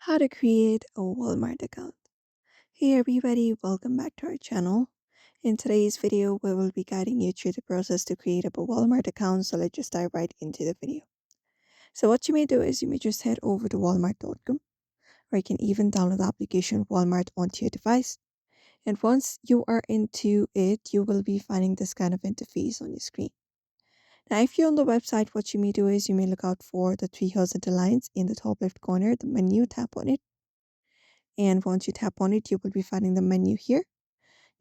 How to create a Walmart account. Hey everybody, welcome back to our channel. In today's video, we will be guiding you through the process to create up a Walmart account. So let's just dive right into the video. So what you may do is you may just head over to walmart.com, or you can even download the application Walmart onto your device. And once you are into it, you will be finding this kind of interface on your screen. Now, if you're on the website, what you may do is you may look out for the three horizontal lines in the top left corner, the menu, tap on it. And once you tap on it, you will be finding the menu here.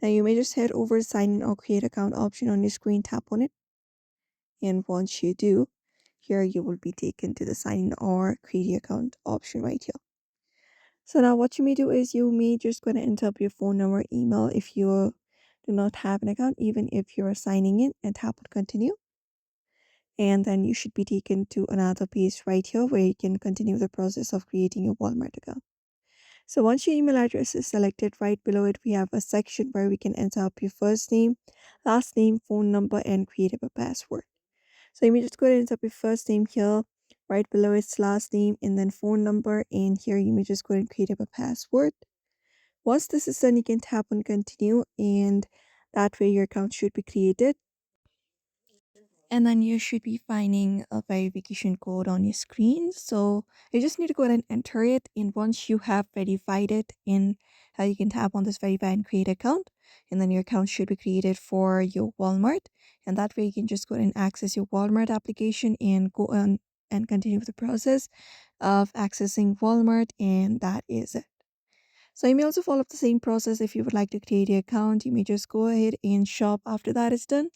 Now you may just head over sign in or create account option on your screen, tap on it. And once you do, here you will be taken to the sign in or create account option right here. So now what you may do is you may just going to enter up your phone number, email if you do not have an account, even if you're signing in, and tap on continue. And then you should be taken to another page right here where you can continue the process of creating your Walmart account. So once your email address is selected, right below it, we have a section where we can enter up your first name, last name, phone number, and create up a password. So you may just go ahead and enter up your first name here, right below its last name, and then phone number. And here you may just go ahead and create up a password. Once this is done, you can tap on continue, and that way your account should be created. And then you should be finding a verification code on your screen. So you just need to go ahead and enter it. And once you have verified it, in how you can tap on this verify and create account. And then your account should be created for your Walmart. And that way you can just go ahead and access your Walmart application and go on and continue with the process of accessing Walmart. And that is it. So you may also follow up the same process if you would like to create your account. You may just go ahead and shop after that is done.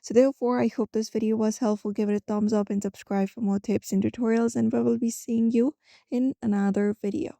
So therefore, I hope this video was helpful. Give it a thumbs up and subscribe for more tips and tutorials, and we will be seeing you in another video.